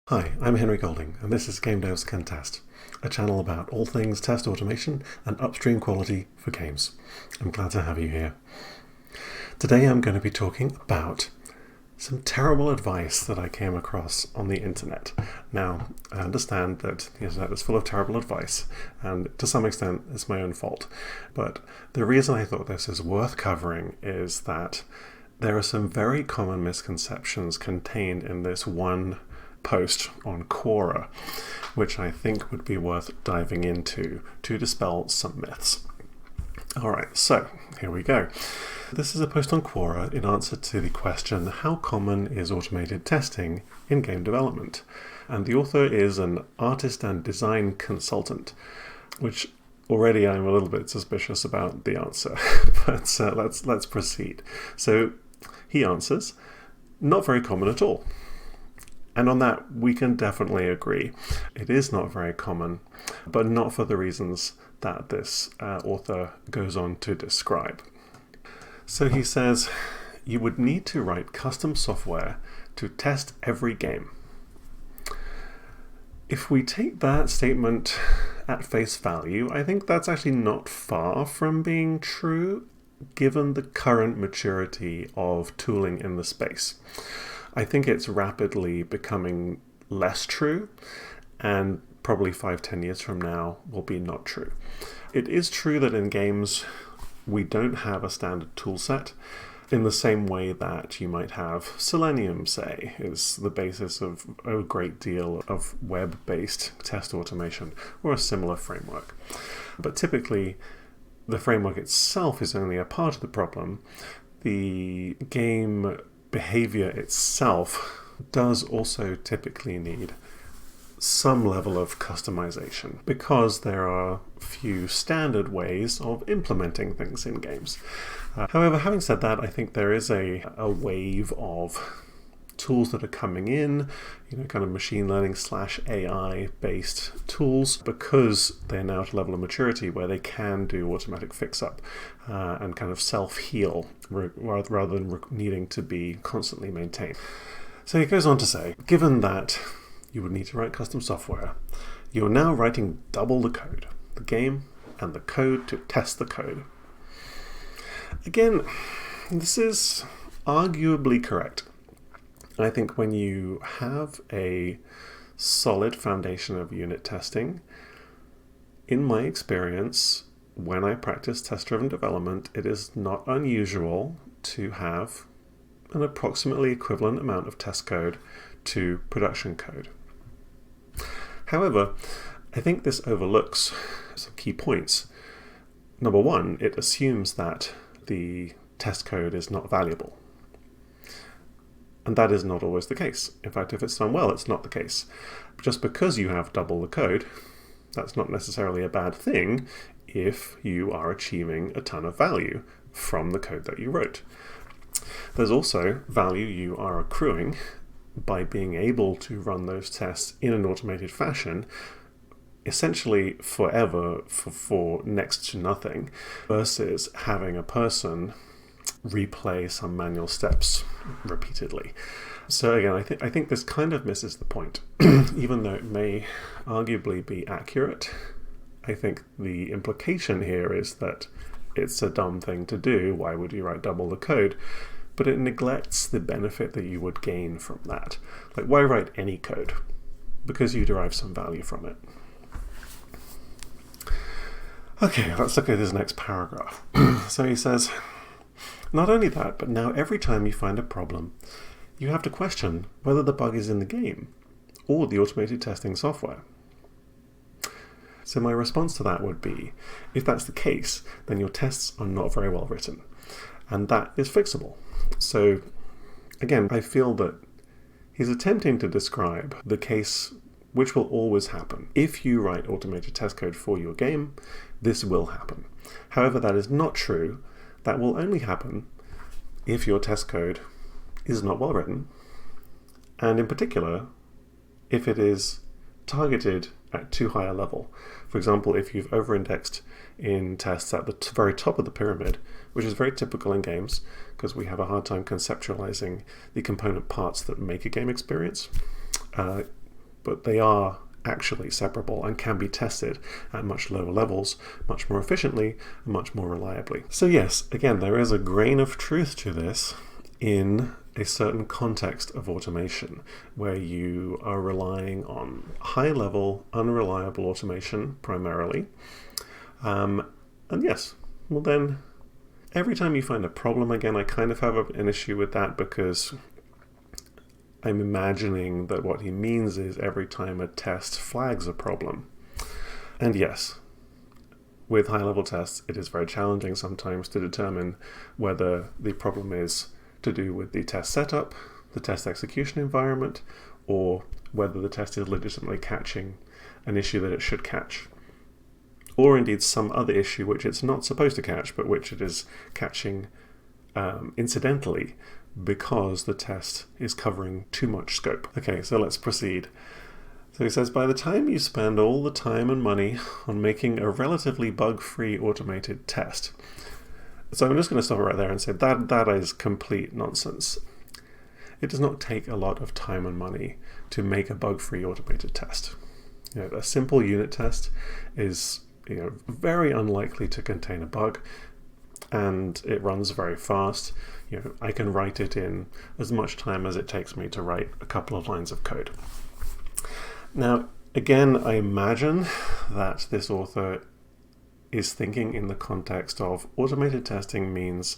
Hi, I'm Henry Golding, and this is Game Devs Can Test, a channel about all things test automation and upstream quality for games. I'm glad to have you here. Today I'm going to be talking about some terrible advice that I came across on the internet. Now, I understand that the internet is full of terrible advice, and to some extent it's my own fault. But the reason I thought this is worth covering is that there are some very common misconceptions contained in this one post on Quora, which I think would be worth diving into to dispel some myths. Alright, so here we go. This is a post on Quora in answer to the question, how common is automated testing in game development? And the author is an artist and design consultant, which already I'm a little bit suspicious about the answer, but let's proceed. So he answers, not very common at all. And on that, we can definitely agree. It is not very common, but not for the reasons that this author goes on to describe. So he says, you would need to write custom software to test every game. If we take that statement at face value, I think that's actually not far from being true, given the current maturity of tooling in the space. I think it's rapidly becoming less true, and probably 5-10 years from now will be not true. It is true that in games we don't have a standard toolset in the same way that you might have Selenium, say, is the basis of a great deal of web-based test automation or a similar framework. But typically, the framework itself is only a part of the problem. The game behavior itself does also typically need some level of customization because there are few standard ways of implementing things in games. However, having said that, I think there is a wave of tools that are coming in, kind of machine learning / AI based tools, because they're now at a level of maturity where they can do automatic fix-up and kind of self-heal rather than needing to be constantly maintained. So he goes on to say, given that you would need to write custom software, you're now writing double the code, the game and the code to test the code. Again, this is arguably correct. I think when you have a solid foundation of unit testing, in my experience, when I practice test-driven development, it is not unusual to have an approximately equivalent amount of test code to production code. However, I think this overlooks some key points. Number one, it assumes that the test code is not valuable. And that is not always the case. In fact, if it's done well, it's not the case. Just because you have double the code, that's not necessarily a bad thing if you are achieving a ton of value from the code that you wrote. There's also value you are accruing by being able to run those tests in an automated fashion, essentially forever for next to nothing, versus having a person replay some manual steps repeatedly. So again, I think this kind of misses the point. Even though it may arguably be accurate, I think the implication here is that it's a dumb thing to do. Why would you write double the code? But it neglects the benefit that you would gain from that. Like, why write any code? Because you derive some value from it. Okay, let's look at his next paragraph. So he says, not only that, but now every time you find a problem, you have to question whether the bug is in the game or the automated testing software. So my response to that would be, if that's the case, then your tests are not very well written, and that is fixable. So again, I feel that he's attempting to describe the case which will always happen. If you write automated test code for your game, this will happen. However, that is not true. That will only happen if your test code is not well written, and in particular, if it is targeted at too high a level. For example, if you've over-indexed in tests at the very top of the pyramid, which is very typical in games, because we have a hard time conceptualizing the component parts that make a game experience. but they are actually separable and can be tested at much lower levels, much more efficiently, and much more reliably. So yes, again, there is a grain of truth to this in a certain context of automation where you are relying on high-level, unreliable automation primarily. And yes, well then, every time you find a problem, again, I kind of have an issue with that because I'm imagining that what he means is every time a test flags a problem. And yes, with high-level tests, it is very challenging sometimes to determine whether the problem is to do with the test setup, the test execution environment, or whether the test is legitimately catching an issue that it should catch. Or indeed some other issue which it's not supposed to catch, but which it is catching incidentally because the test is covering too much scope. Okay, so let's proceed. So he says, by the time you spend all the time and money on making a relatively bug-free automated test. So I'm just going to stop it right there and say that is complete nonsense. It does not take a lot of time and money to make a bug-free automated test. A simple unit test is very unlikely to contain a bug, and it runs very fast. I can write it in as much time as it takes me to write a couple of lines of code. Now, again, I imagine that this author is thinking in the context of automated testing means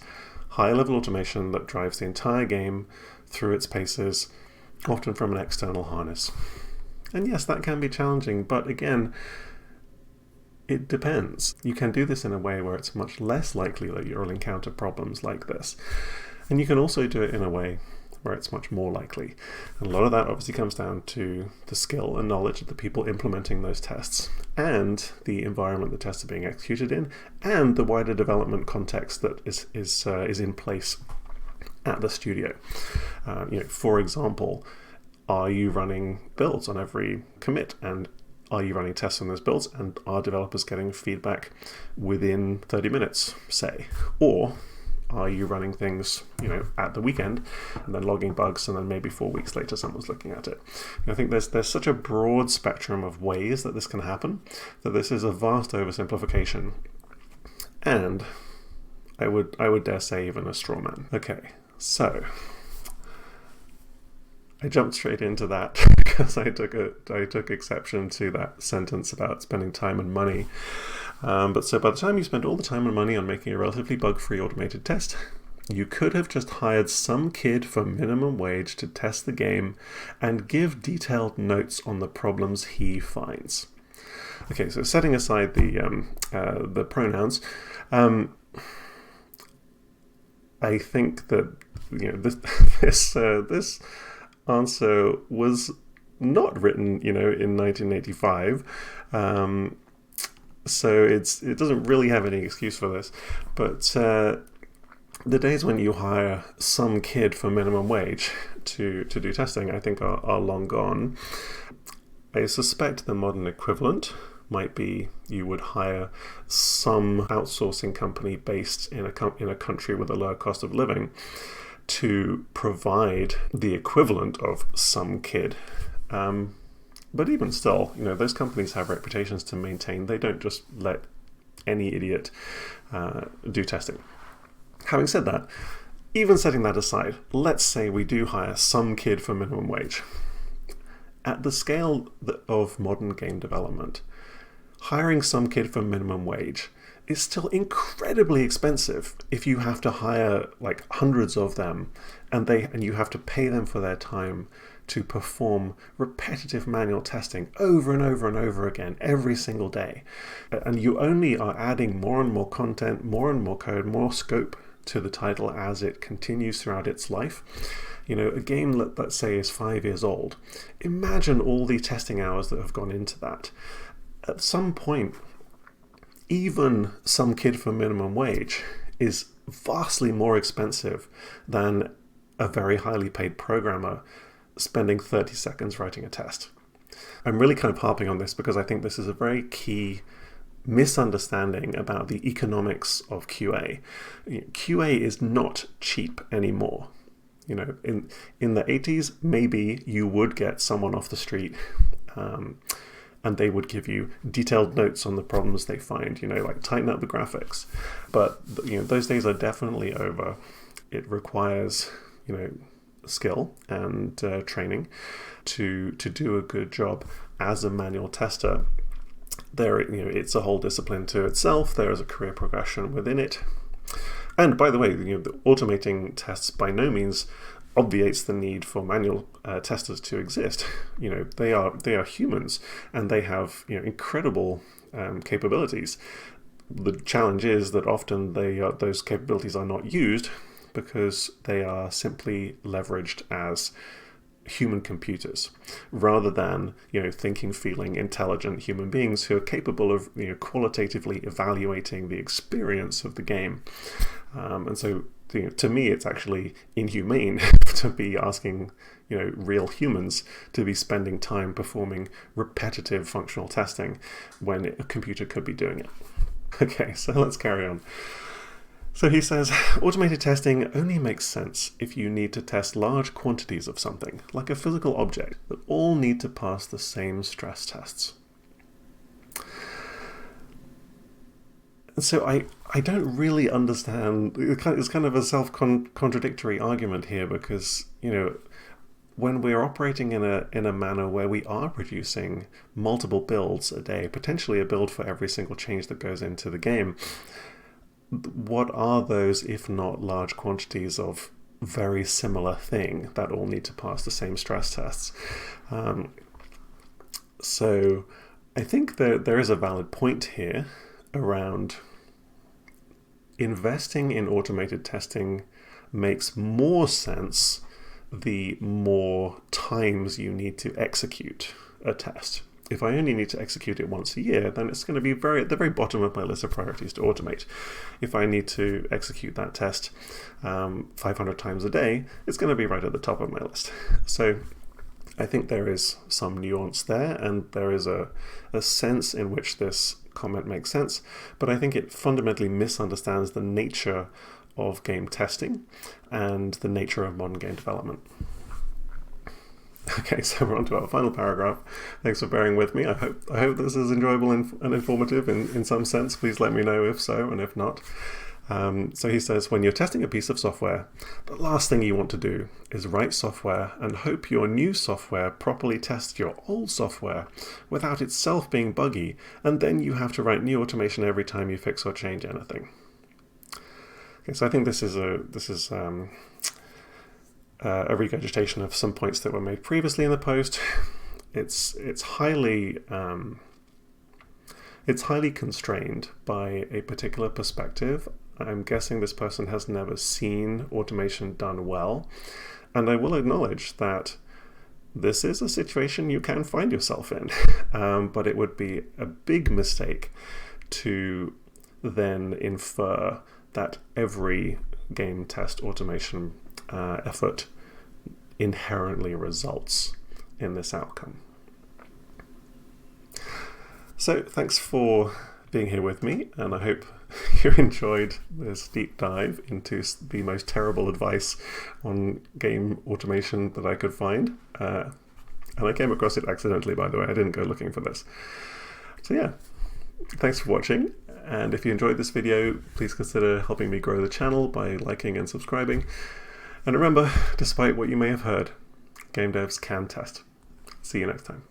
high-level automation that drives the entire game through its paces, often from an external harness. And yes, that can be challenging, but again, it depends. You can do this in a way where it's much less likely that you'll encounter problems like this. And you can also do it in a way where it's much more likely. And a lot of that obviously comes down to the skill and knowledge of the people implementing those tests, and the environment the tests are being executed in, and the wider development context that is in place at the studio. For example, are you running builds on every commit, and are you running tests on those builds, and are developers getting feedback within 30 minutes, say? Or are you running things, at the weekend and then logging bugs, and then maybe 4 weeks later someone's looking at it? I think there's such a broad spectrum of ways that this can happen that this is a vast oversimplification, and I would dare say even a straw man. Okay, so I jumped straight into that because I took exception to that sentence about spending time and money. But so by the time you spend all the time and money on making a relatively bug-free automated test, you could have just hired some kid for minimum wage to test the game and give detailed notes on the problems he finds. Okay, so setting aside the pronouns, I think that this answer was not written, in 1985. So it doesn't really have any excuse for this. But the days when you hire some kid for minimum wage to do testing, I think are long gone. I suspect the modern equivalent might be you would hire some outsourcing company based in a country with a lower cost of living to provide the equivalent of some kid. But even still, those companies have reputations to maintain. They don't just let any idiot do testing. Having said that, even setting that aside, let's say we do hire some kid for minimum wage. At the scale of modern game development, hiring some kid for minimum wage is still incredibly expensive if you have to hire like hundreds of them and you have to pay them for their time to perform repetitive manual testing over and over and over again every single day. And you only are adding more and more content, more and more code, more scope to the title as it continues throughout its life. A game that, let's say, is 5 years old. Imagine all the testing hours that have gone into that. At some point, even some kid for minimum wage is vastly more expensive than a very highly paid programmer spending 30 seconds writing a test. I'm really kind of harping on this because I think this is a very key misunderstanding about the economics of QA. QA is not cheap anymore. You know, in the 80s, maybe you would get someone off the street and they would give you detailed notes on the problems they find, you know, like tighten up the graphics. But, you know, those days are definitely over. It requires, you know, skill and training to do a good job as a manual tester. There, you know, it's a whole discipline to itself. There is a career progression within it. And by the way, you know, automating tests by no means obviates the need for manual testers to exist. You know, they are humans, and they have, you know, incredible capabilities. The challenge is that often those capabilities are not used because they are simply leveraged as human computers rather than, you know, thinking, feeling, intelligent human beings who are capable of, you know, qualitatively evaluating the experience of the game. And so, you know, to me, it's actually inhumane to be asking, you know, real humans to be spending time performing repetitive functional testing when a computer could be doing it. Okay, so let's carry on. So he says, automated testing only makes sense if you need to test large quantities of something, like a physical object, that all need to pass the same stress tests. And so I don't really understand. It's kind of a self-contradictory argument here because, you know, when we're operating in a manner where we are producing multiple builds a day, potentially a build for every single change that goes into the game, what are those if not large quantities of very similar thing that all need to pass the same stress tests? So I think there is a valid point here around investing in automated testing makes more sense the more times you need to execute a test. If I only need to execute it once a year, then it's going to be at the very bottom of my list of priorities to automate. If I need to execute that test 500 times a day, it's going to be right at the top of my list. So I think there is some nuance there, and there is a sense in which this comment makes sense, but I think it fundamentally misunderstands the nature of game testing and the nature of modern game development. Okay, so we're on to our final paragraph. Thanks for bearing with me. I hope this is enjoyable and informative in some sense. Please let me know if so, and if not. So he says, when you're testing a piece of software, the last thing you want to do is write software and hope your new software properly tests your old software without itself being buggy, and then you have to write new automation every time you fix or change anything. Okay, so I think this is a regurgitation of some points that were made previously in the post. It's highly constrained by a particular perspective. I'm guessing this person has never seen automation done well, and I will acknowledge that this is a situation you can find yourself in, but it would be a big mistake to then infer that every game test automation effort inherently results in this outcome. So thanks for being here with me, and I hope you enjoyed this deep dive into the most terrible advice on game automation that I could find. And I came across it accidentally, by the way. I didn't go looking for this. So yeah, thanks for watching. And if you enjoyed this video, please consider helping me grow the channel by liking and subscribing. And remember, despite what you may have heard, game devs can test. See you next time.